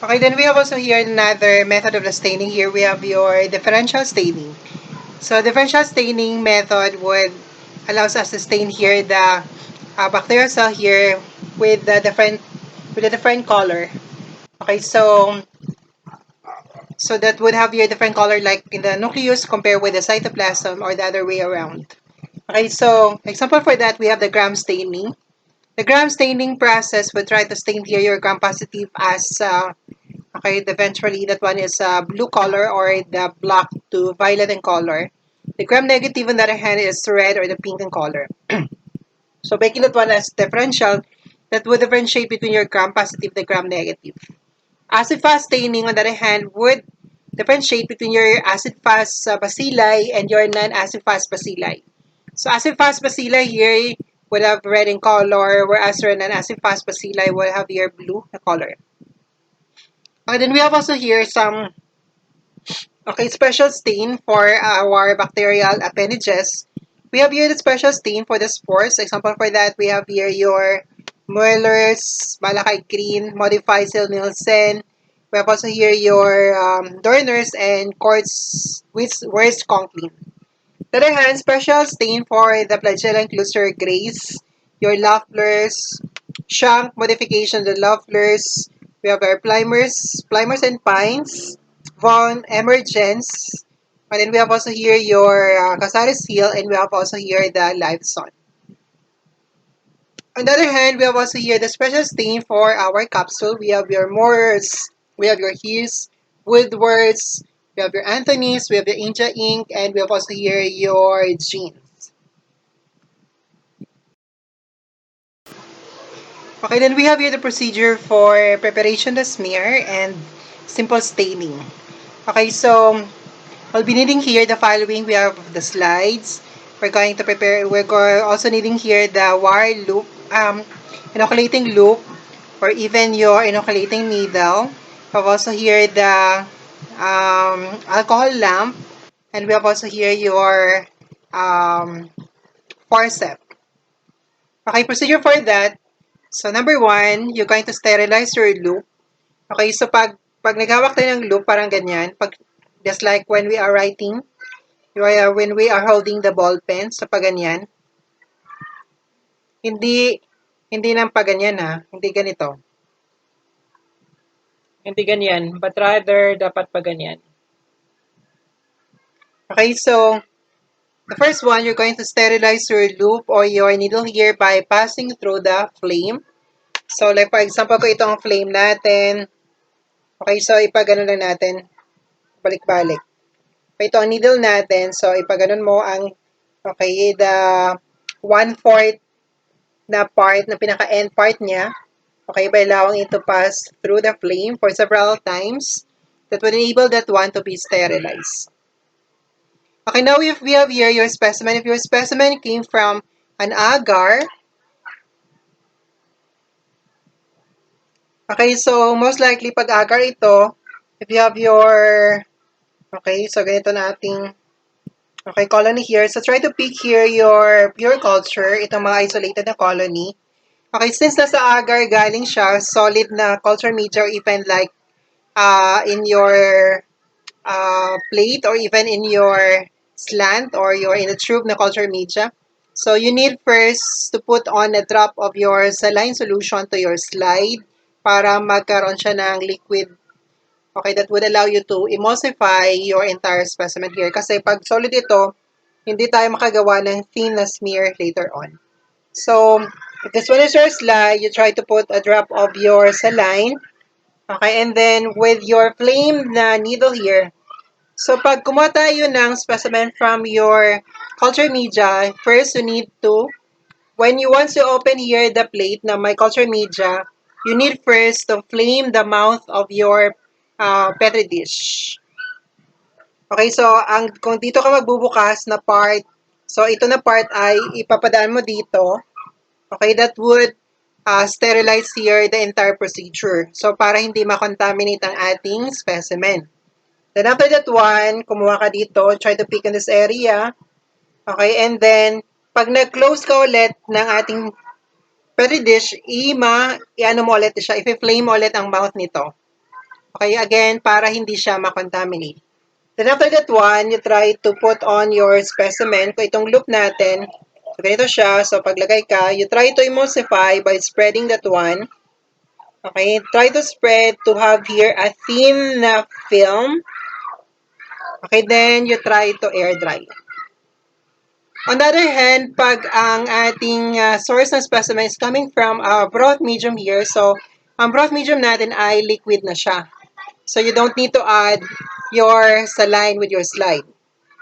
Okay, then we have also here another method of the staining. Here we have your differential staining. So differential staining method would allows us to stain here the bacterial cell here with the different color. Okay, so that would have your different color like in the nucleus compared with the cytoplasm or the other way around. Okay, so example for that we have the gram staining. The gram staining process would try to stain here your gram positive as okay, eventually that one is blue color or the black to violet in color. The gram negative on the other hand is red or the pink in color. So making that one as differential, that would differentiate between your gram positive and the gram negative. Acid fast staining on the other hand would differentiate between your acid fast bacilli and your non-acid fast bacilli. So acid fast bacilli here would have red in color, whereas your non-acid fast bacilli will have your blue in color. And then we have also here some special stain for our bacterial appendages. We have here the special stain for the spores. Example for that, we have here your Mueller's, Malachite Green, Modified Nielsen. We have also here your Dorners and Quartz Wurst Conklin. On the other hand, special stain for the flagella cluster grays, your Loefflers, shank modification, the Loefflers. We have our Plymers and Pines, Von Emergence. And then we have also here your Casares Hill, and we have also here the Live Sun. On the other hand, we have also here the special stain for our capsule. We have your Moores, we have your Hughes, Woodwards, we have your Anthony's, we have the India ink, and we have also here your jeans. Okay, then we have here the procedure for preparation of smear and simple staining. Okay, so we'll be needing here the following. We have the slides. We're going to prepare, also needing here the wire loop, inoculating loop, or even your inoculating needle. We have also here the alcohol lamp, and we have also here your forceps. Okay, procedure for that. So number one, you're going to sterilize your loop. Okay, so pag naghawak tayo ng loop, parang ganyan, just like when we are writing, when we are holding the ball pen, so pag ganyan, hindi, hindi lang pag ganyan ha, hindi ganito. Hindi ganyan, but rather dapat pag ganyan. Okay, so the first one, you're going to sterilize your loop or your needle here by passing through the flame. So like for example, kung itong flame natin, okay, so ipagano lang natin, balik-balik. Ito ang needle natin, so ipaganon mo ang, okay, the 1/4 na part, na pinaka-end part niya, okay, by allowing it to pass through the flame for several times, that would enable that one to be sterilized. Okay, now if we have here your specimen, if your specimen came from an agar, okay, so most likely pag agar ito, if you have your, okay, so ganito na ating, okay, colony here. So try to pick here your pure culture, itong mga isolated na colony. Okay, since nasa agar galing siya, solid na culture media or even like in your plate or even in your slant or your in a tube na culture media. So you need first to put on a drop of your saline solution to your slide para magkaroon siya ng liquid. Okay, that would allow you to emulsify your entire specimen here. Kasi pag solid ito, hindi tayo makagawa ng thin na smear later on. So, if this one is your slide, you try to put a drop of your saline. Okay, and then with your flame na needle here, so pag kumuha tayo ng specimen from your culture media, first you need to, when you want to open here the plate na may culture media, you need first to flame the mouth of your petri dish. Okay, so kung dito ka magbubukas na part, so ito na part ay ipapadaan mo dito. Okay, that would sterilize here the entire procedure. So para hindi makontaminate ang ating specimen. Then after that one, kumuha ka dito, try to pick in this area. Okay, and then, pag nag-close ka ulit ng ating petri dish, i-ano mo ulit siya, i-flame mo ulit ang mouth nito. Okay, again, para hindi siya makontaminate. Then after that one, you try to put on your specimen. Kung itong loop natin, so ganito siya. So paglagay ka, you try to emulsify by spreading that one. Okay, try to spread to have here a thin na film. Okay, then you try to air dry. On the other hand, pag ang ating source ng specimen is coming from a broth medium here, so ang broth medium natin ay liquid na siya. So you don't need to add your saline with your slide.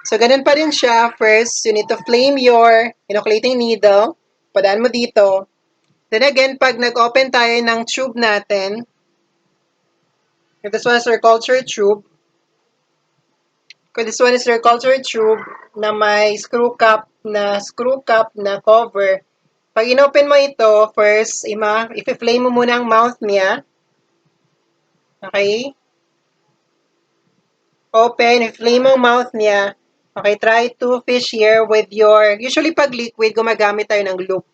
So ganun pa rin siya. First, you need to flame your inoculating needle. Padaan mo dito. Then again, pag nag-open tayo ng tube natin, if this one is your culture tube, kung this one is your culture tube na may screw cap na cover, pag inopen mo ito, first, i-flame mo muna ang mouth niya. Okay? Open, i-flame mo ang mouth niya. Okay, try to fish here with your, usually pag liquid, gumagamit tayo ng loop.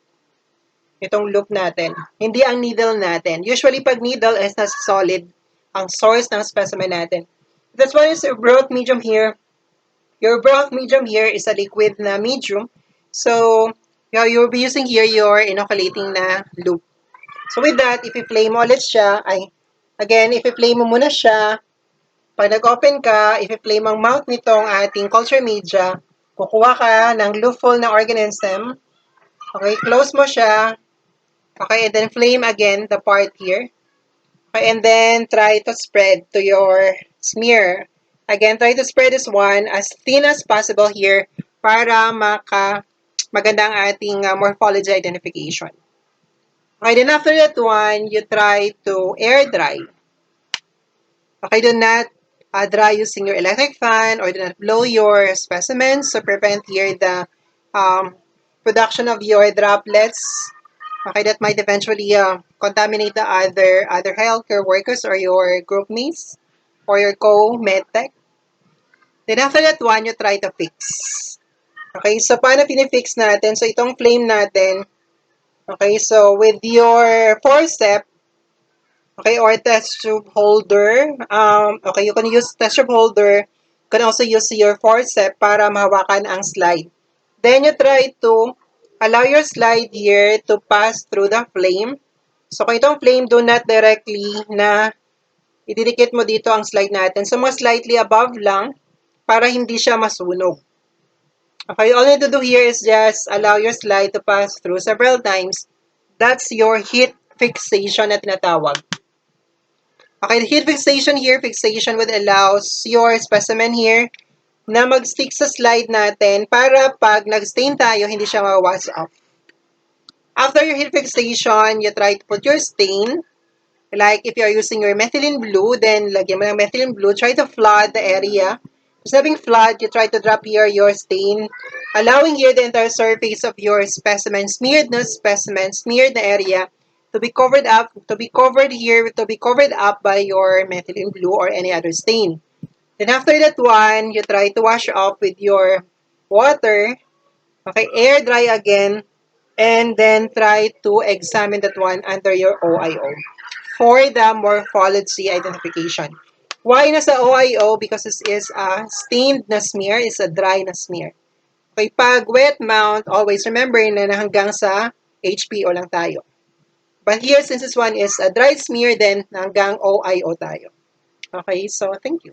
Itong loop natin. Hindi ang needle natin. Usually pag needle is nasa solid ang source ng specimen natin. That's why your broth medium here. Your broth medium here is a liquid na medium. So, you'll be using here your inoculating na loop. So with that, if i-flame mo ulit siya, again, if i-flame mo muna siya, pag nag-open ka, if i-flame ang mouth nitong ating culture media, kukuha ka ng loopful na organism. Okay, close mo siya. Okay, and then flame again the part here. Okay, and then try to spread to your smear. Again, try to spread this one as thin as possible here para maganda ang ating morphology identification. Okay, then after that one, you try to air dry. Okay, do not dry using your electric fan or do not blow your specimens to prevent here the production of your droplets. Okay, that might eventually contaminate the other healthcare workers or your group mates or your co-medtech. Then after that one, you try to fix. Okay, so paano pinifix natin? So itong flame natin, okay, so with your forceps, okay, or test tube holder, okay, you can use test tube holder, you can also use your forceps para mahawakan ang slide. Then you try to allow your slide here to pass through the flame. So kung itong flame, do not directly na ididikit mo dito ang slide natin. So mas slightly above lang para hindi siya masunog. Okay, all you need to do here is just allow your slide to pass through several times. That's your heat fixation na tinatawag. Okay, the heat fixation here, fixation would allows your specimen here na mag-stick sa slide natin para pag nag-stain tayo, hindi siya ma-wash off. After your heat fixation, you try to put your stain. Like if you're using your methylene blue, then lagyan mo ng methylene blue. Try to flood the area. Instead of having flood, you try to drop here your stain, allowing here the entire surface of your specimen, smeared na specimen, smeared the area, to be covered up by your methylene blue or any other stain. Then after that one, you try to wash off with your water. Okay, air dry again, and then try to examine that one under your OIO for the morphology identification. Why nasa OIO? Because this is a stained na smear, is a dry na smear. Okay, pag wet mount, always remember na hanggang sa HPO lang tayo. But here, since this one is a dry smear, then hanggang OIO tayo. Okay, so thank you.